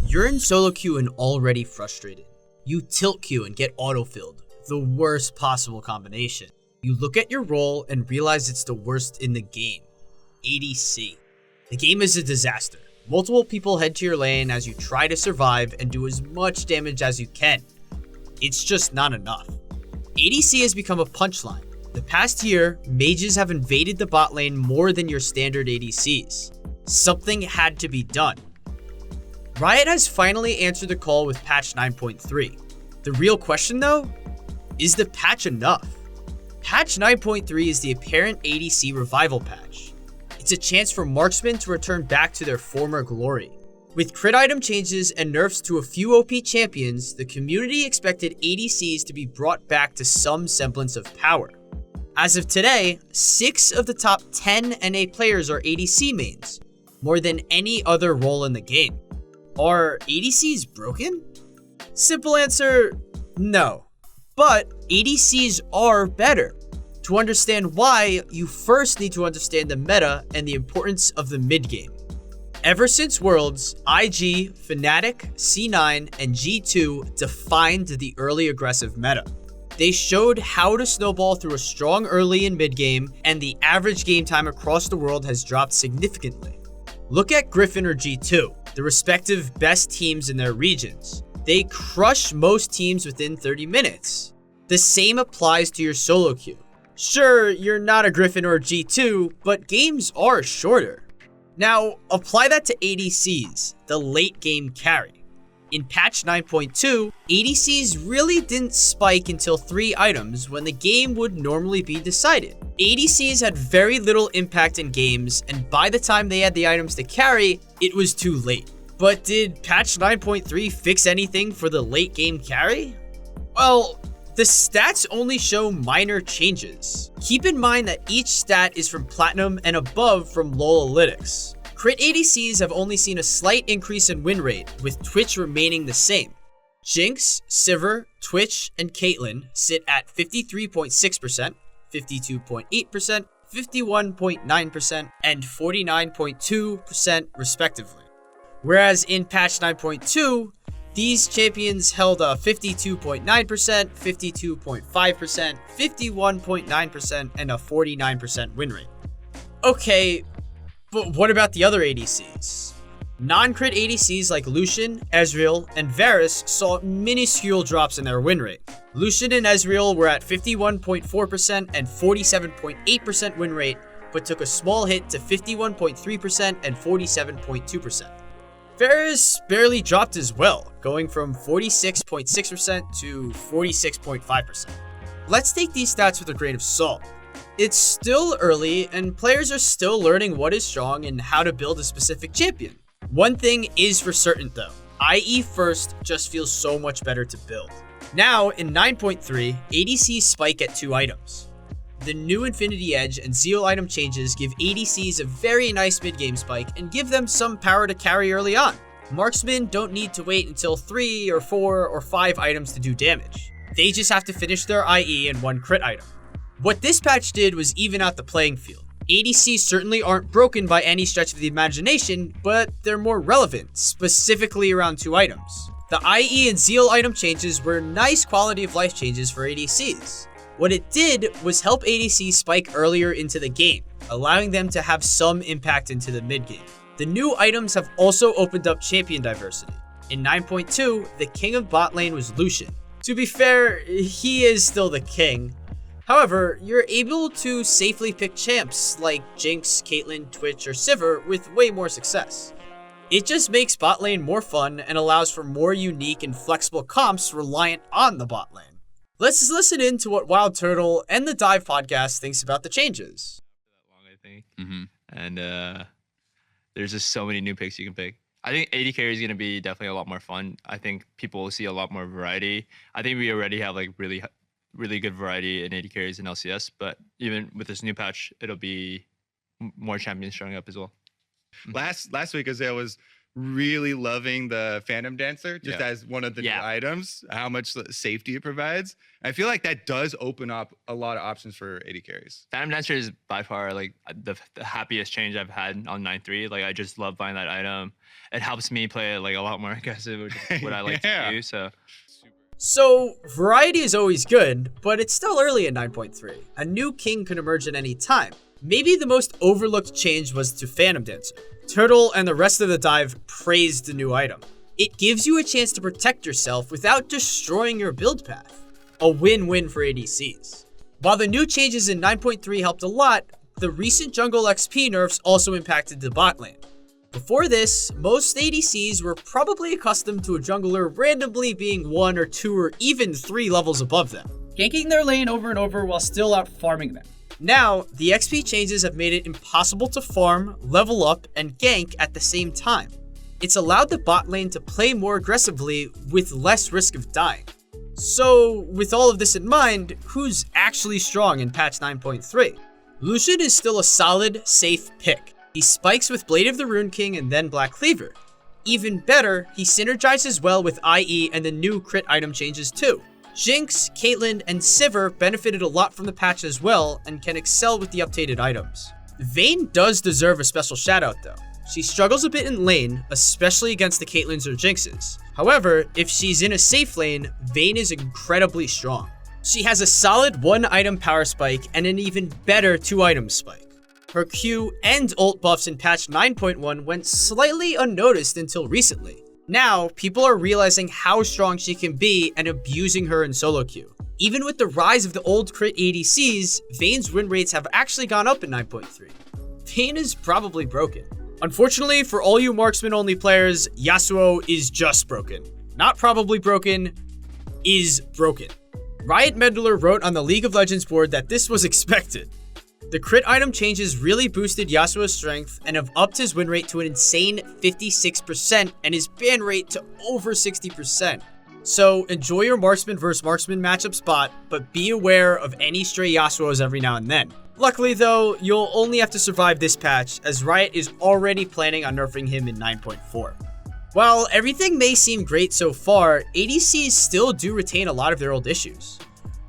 You're in solo queue and already frustrated. You tilt queue and get autofilled, the worst possible combination. You look at your role and realize it's the worst in the game, ADC. The game is a disaster. Multiple people head to your lane as you try to survive and do as much damage as you can. It's just not enough. ADC has become a punchline. The past year, mages have invaded the bot lane more than your standard ADCs. Something had to be done. Riot has finally answered the call with patch 9.3. The real question though, is the patch enough? Patch 9.3 is the apparent ADC revival patch. It's a chance for marksmen to return back to their former glory. With crit item changes and nerfs to a few OP champions, the community expected ADCs to be brought back to some semblance of power. As of today, 6 of the top 10 NA players are ADC mains, more than any other role in the game. Are ADCs broken? Simple answer, no. But ADCs are better. To understand why, you first need to understand the meta and the importance of the mid game. Ever since Worlds, IG, Fnatic, C9, and G2 defined the early aggressive meta. They showed how to snowball through a strong early and mid game, and the average game time across the world has dropped significantly. Look at Griffin or G2, the respective best teams in their regions. They crush most teams within 30 minutes. The same applies to your solo queue. Sure, you're not a Griffin or a G2, but games are shorter. Now, apply that to ADCs, the late game carry. In patch 9.2, ADCs really didn't spike until 3 items when the game would normally be decided. ADCs had very little impact in games, and by the time they had the items to carry, it was too late. But did patch 9.3 fix anything for the late game carry? Well, the stats only show minor changes. Keep in mind that each stat is from Platinum and above from Lolalytics. Crit ADCs have only seen a slight increase in win rate, with Twitch remaining the same. Jinx, Sivir, Twitch, and Caitlyn sit at 53.6%, 52.8%, 51.9%, and 49.2% respectively. Whereas in patch 9.2, these champions held a 52.9%, 52.5%, 51.9%, and a 49% win rate. Okay, but what about the other ADCs? Non-crit ADCs like Lucian, Ezreal, and Varus saw minuscule drops in their win rate. Lucian and Ezreal were at 51.4% and 47.8% win rate, but took a small hit to 51.3% and 47.2%. Varus barely dropped as well, going from 46.6% to 46.5%. Let's take these stats with a grain of salt. It's still early, and players are still learning what is strong and how to build a specific champion. One thing is for certain though, IE first just feels so much better to build. Now, in 9.3, ADCs spike at 2 items. The new Infinity Edge and Zeal item changes give ADCs a very nice mid-game spike and give them some power to carry early on. Marksmen don't need to wait until 3 or 4 or 5 items to do damage. They just have to finish their IE and 1 crit item. What this patch did was even out the playing field. ADCs certainly aren't broken by any stretch of the imagination, but they're more relevant, specifically around 2 items. The IE and Zeal item changes were nice quality of life changes for ADCs. What it did was help ADCs spike earlier into the game, allowing them to have some impact into the mid game. The new items have also opened up champion diversity. In 9.2, the king of bot lane was Lucian. To be fair, he is still the king. However, you're able to safely pick champs like Jinx, Caitlyn, Twitch, or Sivir with way more success. It just makes bot lane more fun and allows for more unique and flexible comps reliant on the bot lane. Let's just listen in to what Wild Turtle and the Dive podcast thinks about the changes. I think. And there's just so many new picks you can pick. I think AD carry is going to be definitely a lot more fun. I think people will see a lot more variety. I think we already have like really good variety in AD carries in LCS, but even with this new patch, it'll be more champions showing up as well. Last week, Isaiah was really loving the Phantom Dancer just as one of the new Yeah. items, how much safety it provides. I feel like that does open up a lot of options for AD carries. Phantom Dancer is by far like the happiest change I've had on 9.3. Like I just love buying that item. It helps me play like a lot more aggressive, which is what I like to do. So, variety is always good, but it's still early in 9.3. A new king could emerge at any time. Maybe the most overlooked change was to Phantom Dancer. Turtle and the rest of the dive praised the new item. It gives you a chance to protect yourself without destroying your build path. A win-win for ADCs. While the new changes in 9.3 helped a lot, the recent jungle XP nerfs also impacted the bot lane. Before this, most ADCs were probably accustomed to a jungler randomly being 1 or 2 or even 3 levels above them, ganking their lane over and over while still out farming them. Now, the XP changes have made it impossible to farm, level up, and gank at the same time. It's allowed the bot lane to play more aggressively with less risk of dying. So, with all of this in mind, who's actually strong in patch 9.3? Lucian is still a solid, safe pick. He spikes with Blade of the Rune King and then Black Cleaver. Even better, he synergizes well with IE and the new crit item changes too. Jinx, Caitlyn, and Sivir benefited a lot from the patch as well and can excel with the updated items. Vayne does deserve a special shout out though. She struggles a bit in lane, especially against the Caitlyn's or Jinxes. However, if she's in a safe lane, Vayne is incredibly strong. She has a solid 1 item power spike and an even better 2 item spike. Her Q and ult buffs in patch 9.1 went slightly unnoticed until recently. Now, people are realizing how strong she can be and abusing her in solo queue. Even with the rise of the old crit ADCs, Vayne's win rates have actually gone up in 9.3. Vayne is probably broken. Unfortunately, for all you marksman-only players, Yasuo is just broken. Not probably broken, is broken. Riot Meddler wrote on the League of Legends board that this was expected. The crit item changes really boosted Yasuo's strength and have upped his win rate to an insane 56% and his ban rate to over 60%. So enjoy your marksman versus marksman matchup spot, but be aware of any stray Yasuos every now and then. Luckily though, you'll only have to survive this patch as Riot is already planning on nerfing him in 9.4. While everything may seem great so far, ADCs still do retain a lot of their old issues.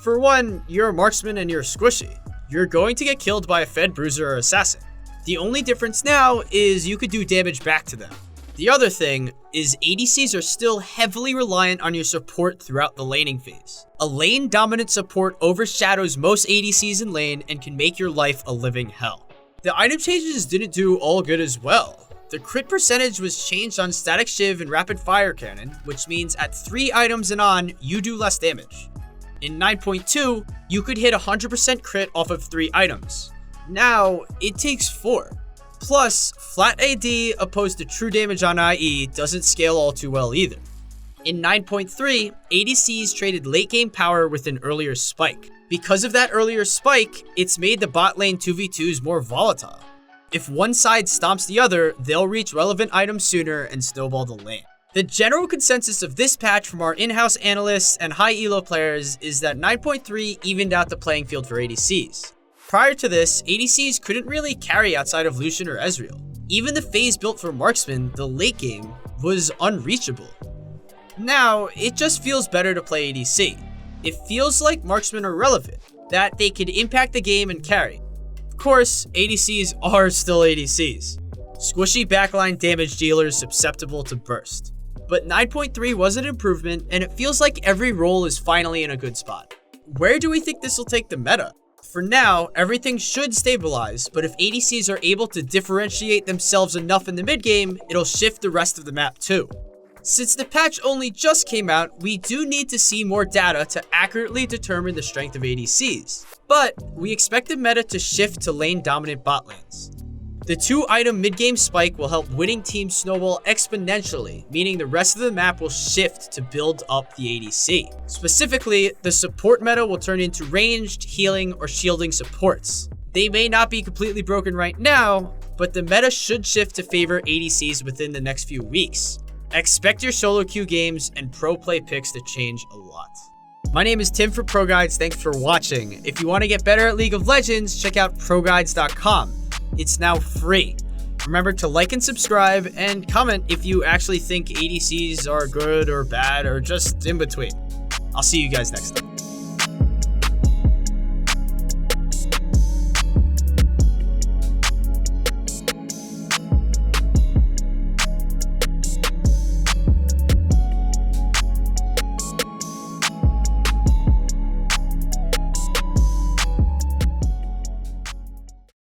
For one, you're a marksman and you're squishy. You're going to get killed by a Fed Bruiser or Assassin. The only difference now is you could do damage back to them. The other thing is ADCs are still heavily reliant on your support throughout the laning phase. A lane dominant support overshadows most ADCs in lane and can make your life a living hell. The item changes didn't do all good as well. The crit percentage was changed on Static Shiv and Rapid Fire Cannon, which means at 3 items and on, you do less damage. In 9.2, you could hit 100% crit off of 3 items. Now, it takes 4. Plus, flat AD opposed to true damage on IE doesn't scale all too well either. In 9.3, ADCs traded late game power with an earlier spike. Because of that earlier spike, it's made the bot lane 2v2s more volatile. If one side stomps the other, they'll reach relevant items sooner and snowball the lane. The general consensus of this patch from our in-house analysts and high elo players is that 9.3 evened out the playing field for ADCs. Prior to this, ADCs couldn't really carry outside of Lucian or Ezreal. Even the phase built for marksman, the late game, was unreachable. Now, it just feels better to play ADC. It feels like marksmen are relevant, that they could impact the game and carry. Of course, ADCs are still ADCs. Squishy backline damage dealers susceptible to burst. But 9.3 was an improvement, and it feels like every role is finally in a good spot. Where do we think this will take the meta? For now, everything should stabilize, but if ADCs are able to differentiate themselves enough in the mid game, it'll shift the rest of the map too. Since the patch only just came out, we do need to see more data to accurately determine the strength of ADCs. But we expect the meta to shift to lane dominant bot lanes. The 2 item mid-game spike will help winning teams snowball exponentially, meaning the rest of the map will shift to build up the ADC. Specifically, the support meta will turn into ranged, healing, or shielding supports. They may not be completely broken right now, but the meta should shift to favor ADCs within the next few weeks. Expect your solo queue games and pro play picks to change a lot. My name is Tim for ProGuides, thanks for watching. If you want to get better at League of Legends, check out ProGuides.com. It's now free. Remember to like and subscribe, and comment if you actually think ADCs are good or bad or just in between. I'll see you guys next time.